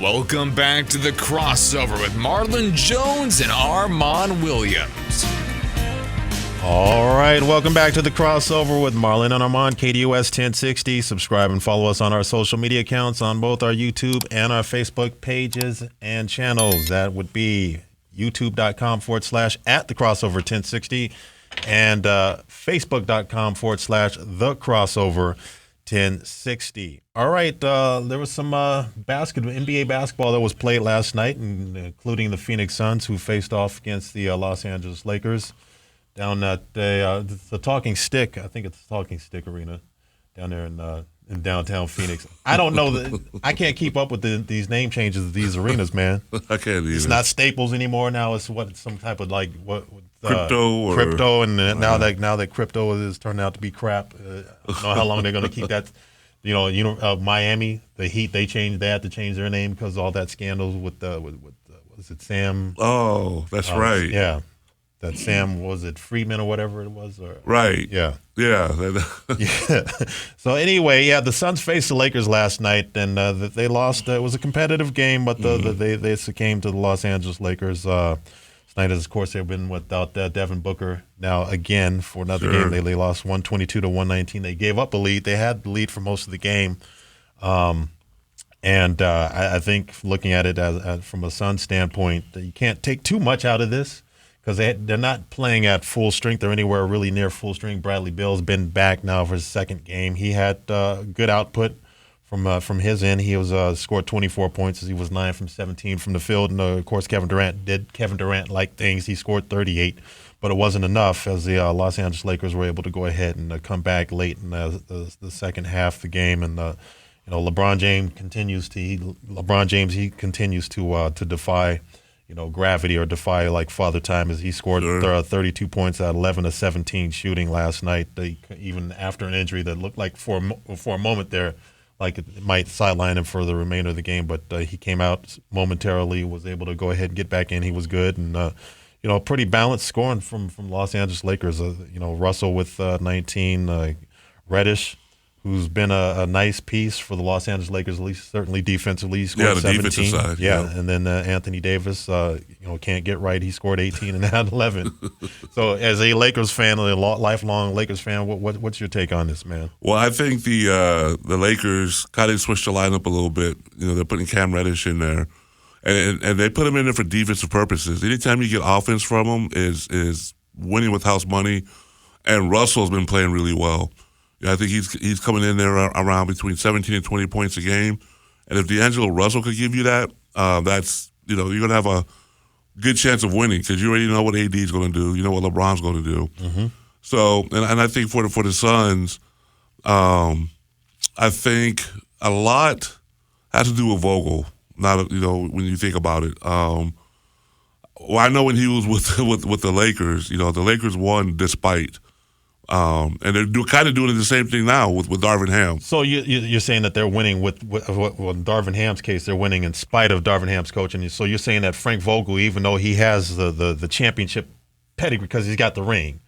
Welcome back to the crossover with Marlon Jones and Armon Williams. All right, welcome back to the crossover with Marlon and Armon, KDUS 1060. Subscribe and follow us on our social media accounts on both our YouTube and our Facebook pages and channels. That would be youtube.com/at the crossover 1060 and facebook.com/the crossover 1060. All right, there was some NBA basketball that was played last night, including the Phoenix Suns, who faced off against the Los Angeles Lakers down at the Talking Stick. I think it's the Talking Stick Arena down there in downtown Phoenix. I don't know. I can't keep up with these name changes of these arenas, man. I can't either. It's not Staples anymore. Now it's some type of crypto, and now that crypto is turning out to be crap. I don't know how long they're going to keep that. Miami, the Heat, they had to change their name because of all that scandals with was it Sam? Oh, that's right. Yeah, that Sam, was it Friedman or whatever it was? Right. Yeah. Yeah. Yeah. So anyway, the Suns faced the Lakers last night, and they lost. It was a competitive game, but they succumbed to the Los Angeles Lakers. Tonight, of course, they've been without Devin Booker now again for another game. They lost 122-119. They gave up a lead. They had the lead for most of the game. I think looking at it as from a Suns standpoint, you can't take too much out of this because they're not playing at full strength or anywhere really near full strength. Bradley Beal's been back now for his second game. He had good output from his end. He was scored 24 points as he was 9 from 17 from the field. And, of course, Kevin Durant-like things. He scored 38, but it wasn't enough as the Los Angeles Lakers were able to go ahead and come back late in the second half of the game. And, LeBron James continues to defy gravity or defy like Father Time as he scored 32 points at 11 of 17 shooting last night. Even after an injury that looked like for a moment there, like it might sideline him for the remainder of the game, but he came out momentarily, was able to go ahead and get back in. He was good, and pretty balanced scoring from Los Angeles Lakers. Russell with 19, Reddish, who's been a nice piece for the Los Angeles Lakers, at least certainly defensively. He scored the 17. defensive side. Yeah, and then Anthony Davis, can't get right. He scored 18 and had 11. So as a Lakers fan, a lifelong Lakers fan, what's your take on this, man? Well, I think the Lakers kind of switched the lineup a little bit. They're putting Cam Reddish in there, and they put him in there for defensive purposes. Anytime you get offense from him is winning with house money, and Russell's been playing really well. I think he's coming in there around between 17 and 20 points a game. And if D'Angelo Russell could give you that, that's, you're going to have a good chance of winning because you already know what AD is going to do. You know what LeBron's going to do. Mm-hmm. So, and I think for the Suns, I think a lot has to do with Vogel. Not, when you think about it. Well, I know when he was with the Lakers, the Lakers won despite. And they're kind of doing the same thing now with Darvin Ham. So you're saying that they're winning with in Darvin Ham's case, they're winning in spite of Darvin Ham's coaching. So you're saying that Frank Vogel, even though he has the championship pedigree because he's got the ring,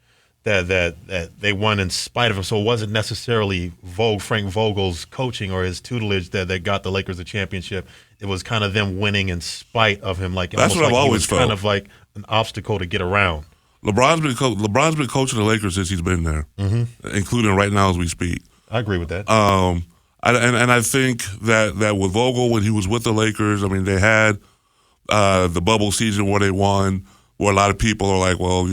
that they won in spite of him. So it wasn't necessarily Frank Vogel's coaching or his tutelage that got the Lakers a championship. It was kind of them winning in spite of him. Like that's what I've always felt. Kind of like an obstacle to get around. LeBron's been coaching the Lakers since he's been there, including right now as we speak. I agree with that. And I think that with Vogel when he was with the Lakers, I mean they had the bubble season where they won, where a lot of people are like, well,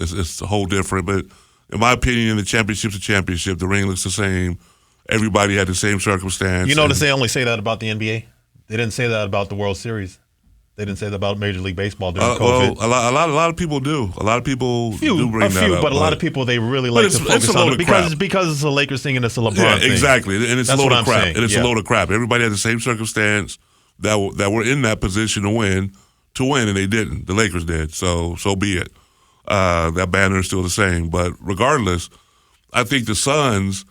it's a whole different. But in my opinion, the championship's a championship. The ring looks the same. Everybody had the same circumstance. You notice they only say that about the NBA. They didn't say that about the World Series. They didn't say that about Major League Baseball during COVID. Well, a lot of people do. A lot of people do bring that up. But a lot of people, they really like to focus on it because it's a Lakers thing and it's a LeBron thing. Exactly. And it's a load of crap. And it's a load of crap. Everybody had the same circumstance that were in that position to win, and they didn't. The Lakers did. So be it. That banner is still the same. But regardless, I think the Suns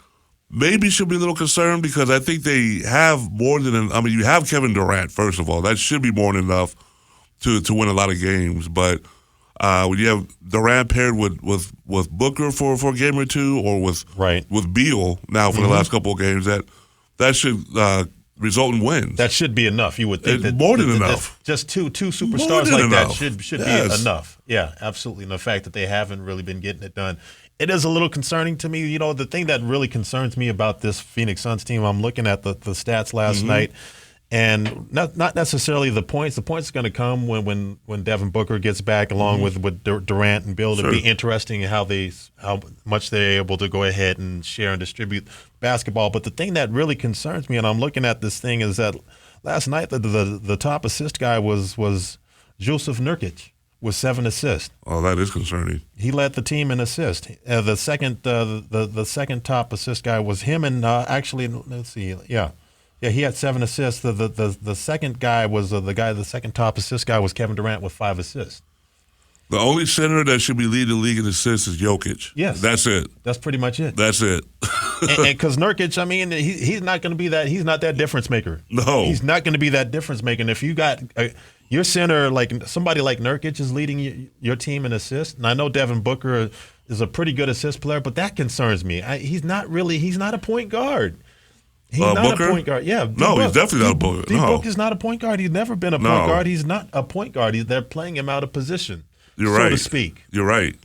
maybe should be a little concerned because I think they have more than you have Kevin Durant, first of all. That should be more than enough to win a lot of games. But when you have Durant paired with Booker for a game or two or with Beal now for the last couple of games, that should result in wins. That should be enough. You would think It's that more than enough. Just two More superstars than like that enough. should Yes. be enough. Yeah, absolutely. And the fact that they haven't really been getting it done, it is a little concerning to me. You know, the thing that really concerns me about this Phoenix Suns team, I'm looking at the stats last night, and not necessarily the points. The points are going to come when Devin Booker gets back, along with Durant and Bill. It'll be interesting how much they're able to go ahead and share and distribute basketball. But the thing that really concerns me, and I'm looking at this thing, is that last night the top assist guy was Jusuf Nurkic with 7 assists. Oh, that is concerning. He led the team in assists. The second top assist guy was him, and actually, let's see, yeah, he had 7 assists. The second guy was the second top assist guy was Kevin Durant with 5 assists. The only center that should be leading the league in assists is Jokic. Yes, that's it. That's pretty much it. That's it. And because Nurkic, I mean, he's not going to be that. He's not that difference maker. No, he's not going to be that difference maker. And if you got your center, like somebody like Nurkic is leading your team in assists, and I know Devin Booker is a pretty good assist player, but that concerns me. He's not a point guard. He's not Booker? a point guard. Yeah. He's definitely not a point guard. No. Book is not a point guard. He's never been a point guard. He's not a point guard. They're playing him out of position, You're so right. to speak. You're right.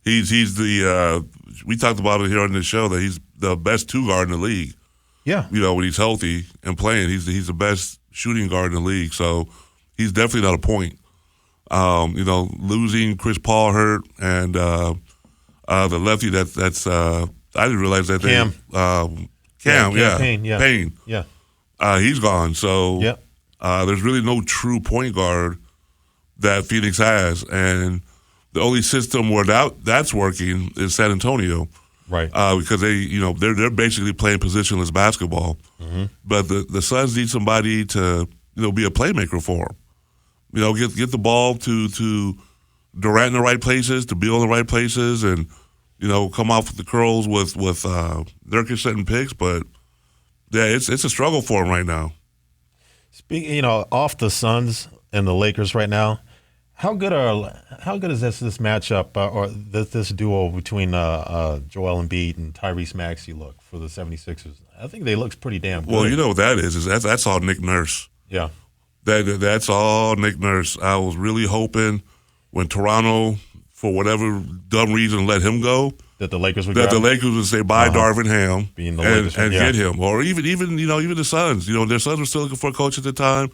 He's the we talked about it here on this show that he's the best 2 guard in the league. Yeah. You know, when he's healthy and playing, he's the best shooting guard in the league. So he's definitely not a point. You know, losing Chris Paul hurt, and the lefty that's I didn't realize that Cam. Payne. Yeah. He's gone. So Yep. there's really no true point guard that Phoenix has, and the only system where that's working is San Antonio, Right. Because they're basically playing positionless basketball. But the Suns need somebody to be a playmaker for them. You know, get the ball to Durant in the right places, to Beal in the right places, and come off with the curls with Nurkic setting picks. But yeah, it's a struggle for him right now. Speaking, off the Suns and the Lakers right now, how good is this matchup or this duo between Joel Embiid and Tyrese Maxey look for the 76ers? I think they look pretty damn good. Well, you know what that is that's all Nick Nurse. Yeah. That's all Nick Nurse. I was really hoping when Toronto, for whatever dumb reason, let him go, that the Lakers would say bye, Darvin Ham, Being the and Lakers, get him, or even the Suns. Their Suns were still looking for a coach at the time.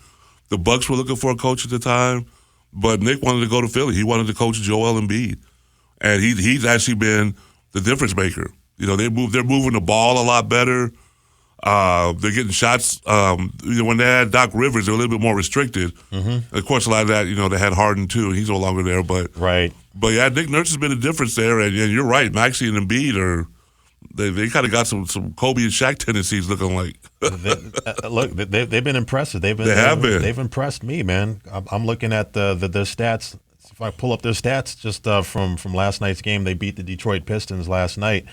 The Bucks were looking for a coach at the time, but Nick wanted to go to Philly. He wanted to coach Joel Embiid, and he's actually been the difference maker. They're moving the ball a lot better. They're getting shots. When they had Doc Rivers, they were a little bit more restricted. Of course, a lot of that, they had Harden too, and he's no longer there. But right. But yeah, Nick Nurse has been a difference there, and you're right. Maxey and Embiid they kind of got some Kobe and Shaq tendencies looking like. They've been impressive. They've impressed me, man. I'm looking at their stats. If I pull up their stats just from last night's game, they beat the Detroit Pistons last night.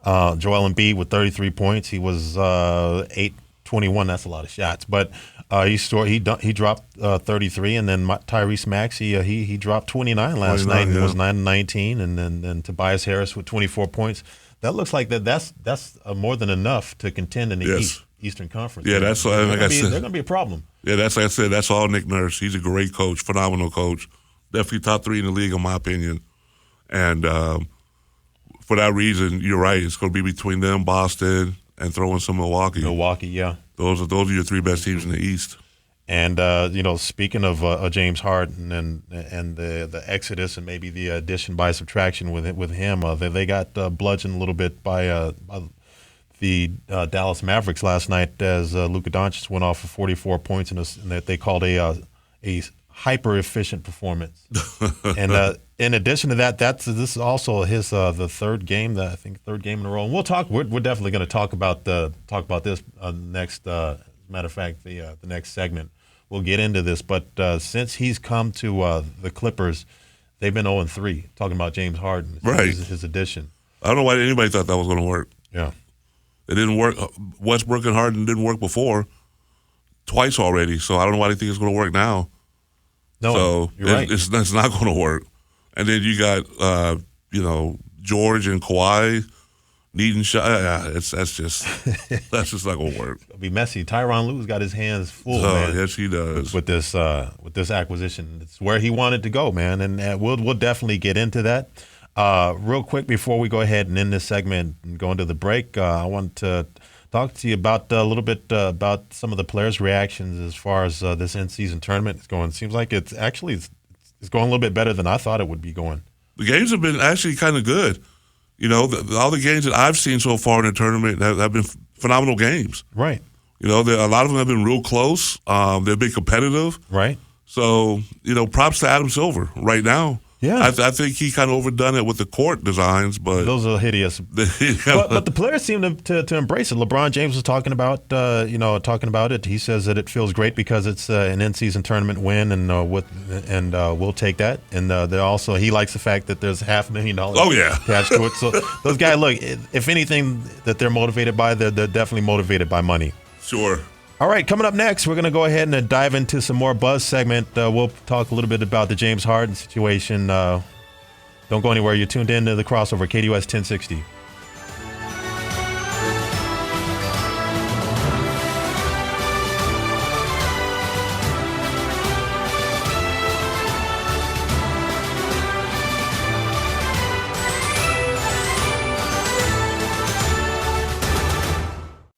Joel Embiid with 33 points. He was 8-21. That's a lot of shots, but he dropped 33, and then Tyrese Maxey he dropped 29 last night and was 9-19, and then Tobias Harris with 24 points. That looks like that's more than enough to contend in the Eastern Conference. Yeah, that's like I said. They're going to be a problem. Yeah, that's like I said. That's all Nick Nurse. He's a great coach, phenomenal coach, definitely top 3 in the league in my opinion, and. For that reason, you're right. It's going to be between them, Boston, and throwing some Milwaukee. Yeah. Those are your 3 best teams in the East. And speaking of James Harden and the exodus and maybe the addition by subtraction with him, they got bludgeoned a little bit by the Dallas Mavericks last night as Luka Doncic went off for 44 points in that they called a hyper efficient performance. And in addition to that, this is also his the third game in a row. And we're definitely going to talk about this next. As a matter of fact, the next segment we'll get into this. But since he's come to the Clippers, they've been 0-3. Talking about James Harden, right? His addition. I don't know why anybody thought that was going to work. Yeah, it didn't work. Westbrook and Harden didn't work before, twice already. So I don't know why they think it's going to work now. No, so you're right. It's not going to work. And then you got George and Kawhi needing shot. That's just not gonna work. It'll be messy. Tyronn Lue's got his hands full, Oh, man. yes, he does. With this acquisition, it's where he wanted to go, man, and we'll definitely get into that. Real quick before we go ahead and end this segment and go into the break, I want to talk to you about a little bit about some of the players' reactions as far as this in-season tournament is going. It seems like it's going a little bit better than I thought it would be going. The games have been actually kind of good. You know, all the games that I've seen so far in the tournament have been phenomenal games. Right. You know, a lot of them have been real close. They've been competitive. Right. So, you know, props to Adam Silver right now. Yeah. I think he kind of overdone it with the court designs, but those are hideous. But the players seem to embrace it. LeBron James was talking about it. He says that it feels great because it's an in-season tournament win, and we'll take that. And he likes the fact that there's $500,000 attached to it. So those guys, look, if anything that they're motivated by, they're definitely motivated by money. Sure. All right, coming up next, we're going to go ahead and dive into some more Buzz segment. We'll talk a little bit about the James Harden situation. Don't go anywhere. You're tuned in to The Crossover, KDUS 1060.